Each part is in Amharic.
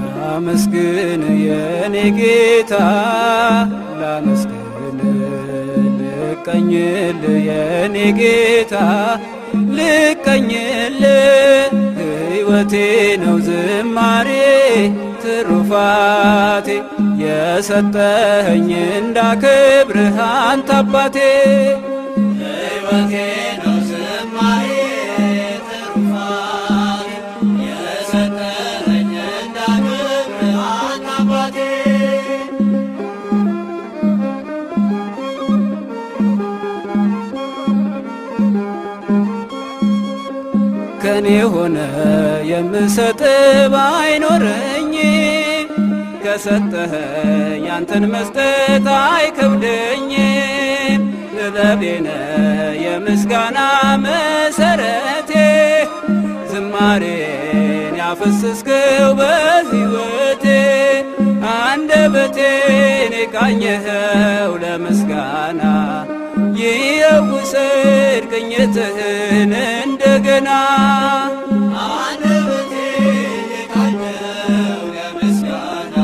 ላመስግን የኔ ጌታ ላመስግን ልቀኝል የኔ ጌታ ልቀኝል ሕይወቴ ነው ዝማሬ ትሩፋቴ የሰጠኸኝ እንዳከብርህ አንተ አባቴ ሕይወቴ ነው ዝማሬ ትሩፋቴ የሰጠኸኝ እንዳከብርህ አንተ አባቴ ከኔ ሆነ የምሰጥ ባይኖረኝ ከሰጠኸኝ አንተን መስጠት አይከብደኝ ጥበቤነ የምስጋና መሰረቴ ዝማሬን ያፈሰስከው በሕይወቴ አንደበቴን የቃኘኸው ለምስጋና ይውሰድ ቅኝትህን እንደገና አንደበቴን የቃኘኸው ለምስጋና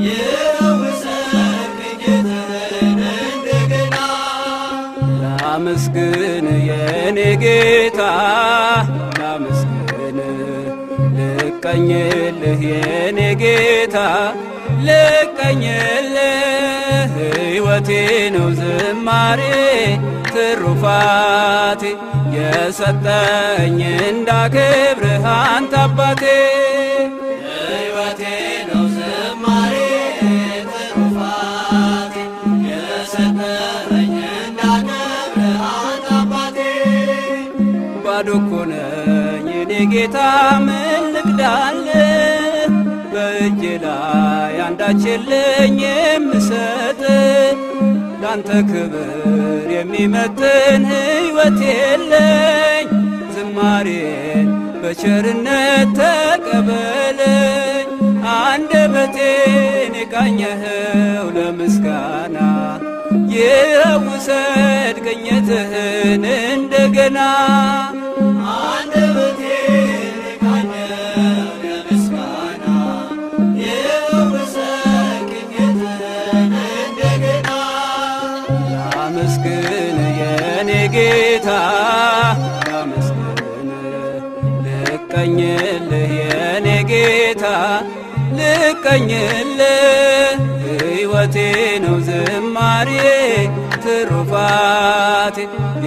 ይውሰድ ቅኝትህን እንደገና ላመስግን የኔ ጌታ ላመስግን ልቀኝልህ የኔ ጌታ ልቀኝልህ ሕይወቴ ነው ዝማሬ ትሩፋቴ የሰጠኝ እንዳከብርህ አንተ አባቴ ሕይወቴ ነው ዝማሬ ትሩፋቴ የሰጠኝ እንዳከብርህ አንተ አባቴ ባዶ እኮ ነኝ የኔ ጌታ ምን ልክዳልህ በእጄ ላይ አንዳች የለኝ የምሰጥ ላንተ ክብር የሚመጥን ሕይወት የለኝ ዝማሬን በቸርነት ተቀበለኝ አንደበቴን የቃኘኸው ለምስጋና ይውሰድ ቅኝትህን እንደገና አንደበቴን የቃኘኸው ለምስጋና ይውሰድ ቅኝትህን እንደገና ላመስግን የኔ ጌታ ላመስግን ልቀኝልህ የኔ ጌታ ልቀኝልህ ሕይወቴ ነው ዝማሬ ትሩፋቴ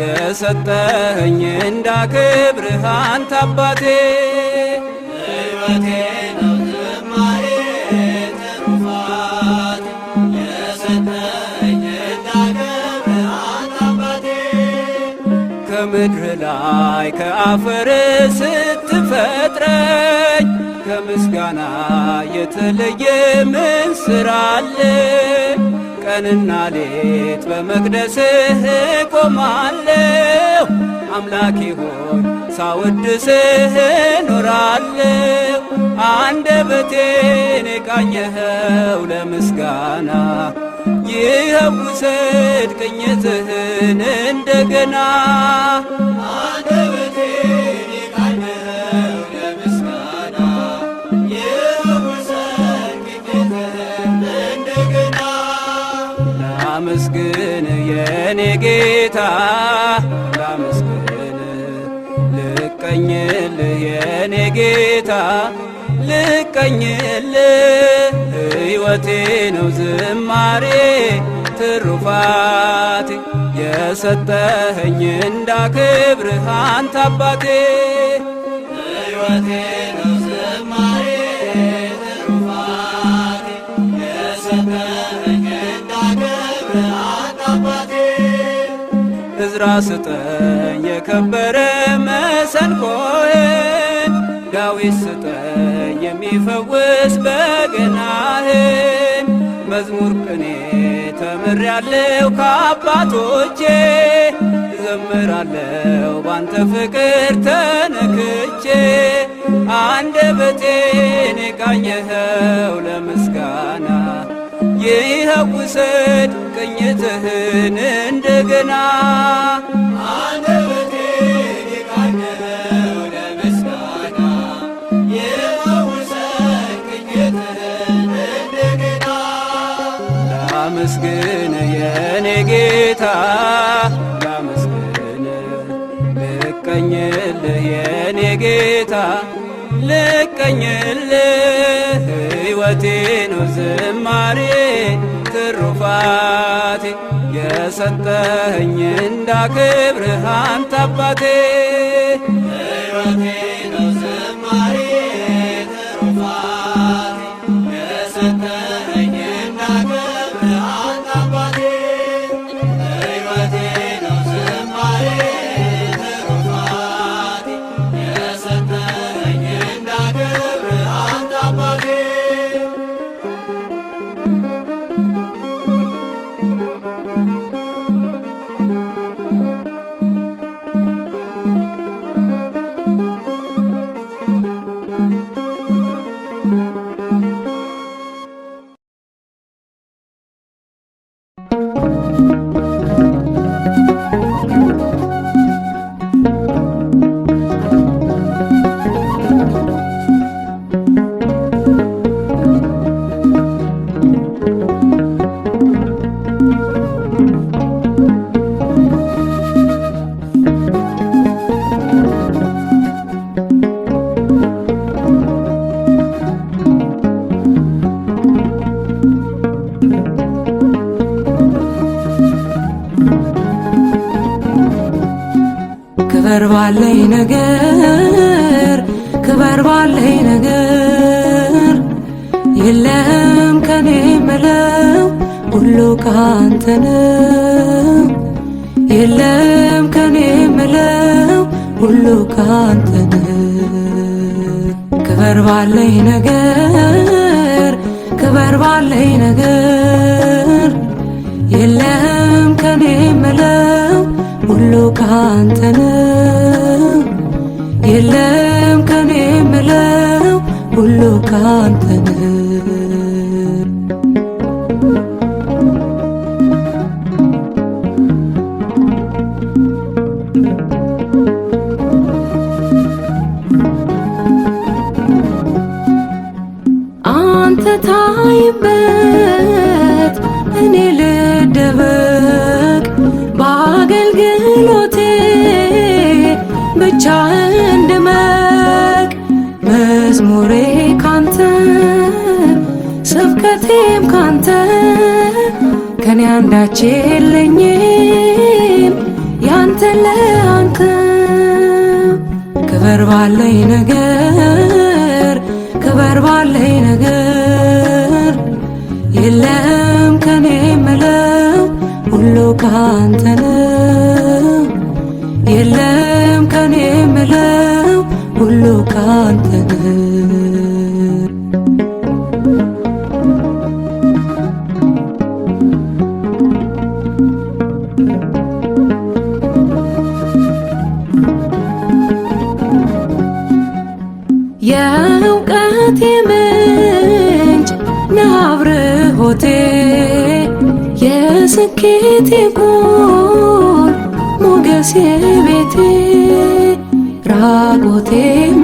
የሰጠኸኝ እንዳከብርህ አንተ አባቴ ሕይወቴ ነው ዝማሬ ትሩፋቴ የሰጠኸኝ እንዳከብርህ አንተ አባቴ ከምድር ላይ ከአፈር ስትፈጥረኝ ከምስጋና የተለየ ምን ሥራ አለ? ቀንና ሌት በመቅደስህ ቆማለሁ አምላኬ ሆይ ሳወድስህ ኖራለሁ አንደበቴን የቃኘኸው ለምስጋና ይውሰድ ቅኝትህን እንደገና አንደበቴን የቃኘኸው ለምስጋና ይውሰድ ቅኝትህን እንደገና ላመስግን የኔ ጌታ ላመስግን ልቀኝልህ የኔ ጌታ ልቀኝልህ ሕይወቴ ነው ዝማሬ ትሩፋቴ የሰጠኸኝ እንዳከብርህ አንተ አባቴ ሕይወቴ ነው ዝማሬ ትሩፋቴ የሰጠኸኝ እንዳከብርህ አንተ አባቴ ዕዝራ ስጠኝ የከበረ መሰንቆህን ዳዊት ስጠኝ የሚፈውስ በገናህን መዝሙር ቅኔ ተምሬያለሁ ከአባቶቼ ዘምራለሁ ባንተ ፍቅር ተነክቼ አንደበቴን የቃኘኸው ለምስጋና ይኸው ውሰድ ቅኝትህን እንደገና አንደበቴን የቃኘኸው ለምስጋና ይኸው ውሰድ ቅኝትህን እንደገና ላመስግን የኔ ጌታ ልቀኝልህ የኔ ጌታ ልቀኝልህ ሕይወቴ ነው ዝማሬ ትሩፋቴ የሰጠኸኝ እንዳከብርህ አንተ አባቴ ሕይወቴ ነው ዝማሬ ትሩፋቴ የሰጠኸኝ እንዳከብርህ አንተ አባቴ ሕይወቴ ነው ዝማሬ ክበር ባለኝ ነገር ክበር ባለኝ ነገር የለም ከኔ ምለው ሁሉ ካንተ ነው የለም ከኔ ምለው ሁሉ ካንተ ነው ክበር ባለኝ ነገር ክበር ባለኝ ነገር የለም ከኔ ምለው ሁሉ ካንተ ነው የለም ከኔ ምለው ሁሉ ካንተ ነው አንተ ታይበት እኔ ልደበቅ በአገልግሎቴ ብቻ እንድመቅ መዝሙሬ ካንተ ስብከቴም ካንተ ከኔ አንዳች የለኝም ያንተ ለአንተ ክበር ባለኝ ነገር ክበር ባለኝ ነገር የለም ከኔ ምለው ሁሉ ካንተ ነው የለም ከኔ ምለው ሁሉ ካንተ ነው የእውቀቴ ምንጭ ነህ አብርሆቴ የስኬቴ ጎል ሞገሴ ቤቴ ራቆቴ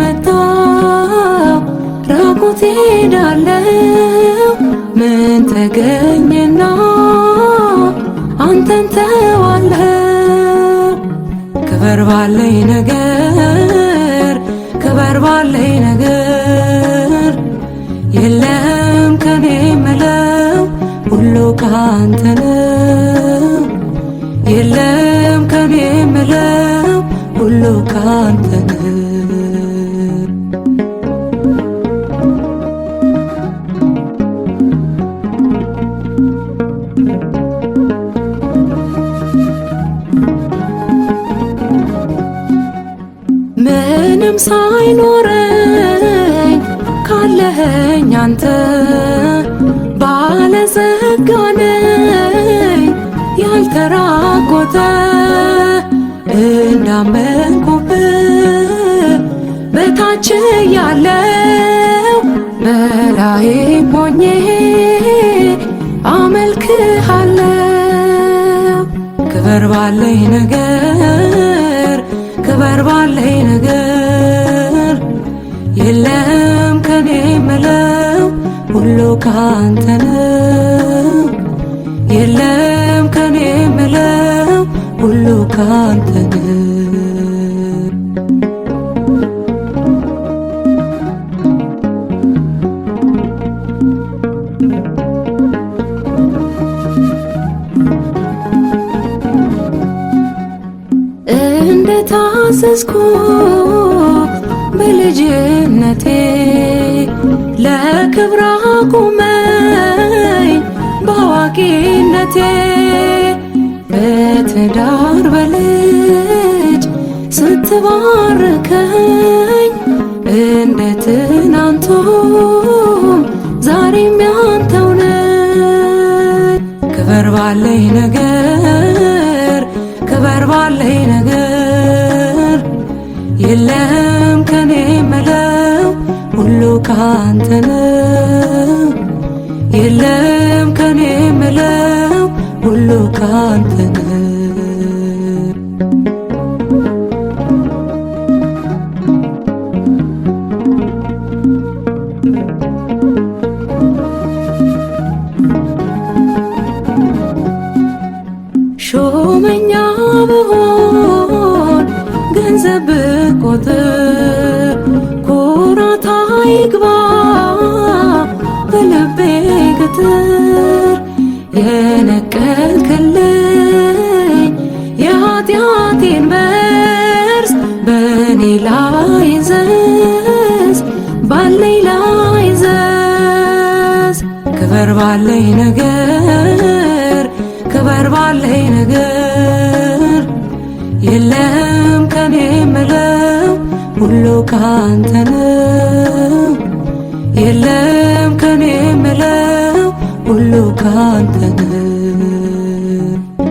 መጣው ራቆቴ ሄዳለው ምን ተገኘና አንተን ተዋለው ክበር ባለኝ ነገር ክበር ባለኝ ነገር የለም ከኔ ምለው ሁሉ ካንተ ነው የለም ከኔ ምለው ሁሉ ካንተ ነው ምንም ሳይኖረኝ ካለኸኝ አንተ ባለዘ ጸጋ ነኝ ያልተራቆተ እንዳመንኩብህ በታች ያለው በላይ ሆኜ አመልክሃለሁ። ክበር ባለኝ ነገር ክበር ባለኝ ነገር የለም ከኔ ምለው ሁሉ ካንተ ነው። የለም ከኔ ምለው ሁሉ ካንተ ነው። እንደታዘዝኩ በልጅነቴ ለክብር አቁመኝ በአዋቂነቴ በትዳር በልጅ ስትባርከኝ እንደ ትናንቱም ዛሬም ያንተው ነኝ። ክበር ባለኝ ነገር ክበር ባለኝ ነገር የለም ከኔ ምለው ሁሉ ካንተ ነው። የለም ከኔ ምለው ሁሉ ካንተ ነው። ሾመኛ ብሆን ገንዘብ ብቆጥር ኩራት አይግባ በልቤ ግትር የነቀልክልኝ የኃጢአቴን መርዝ በእኔ ላይ ዘዝ ባለኝ ላይ ዘዝ። ክበር ባለኝ ነገር ክበር ባለኝ ነገር የለም ከኔ ምለው ሁሉ ካንተ ነው። የለም ከኔ ምለው ሁሉ ካንተ ነው።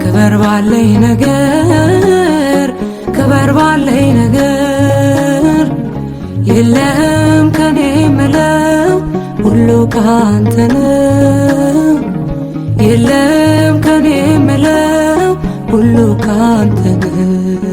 ክበር ባለኝ ነገር ክበር ባለኝ ነገር የለም ከኔ ምለው ሁሉ ካንተ ነው። የለም ከኔ ምለው ሁሉ ካንተ ነው።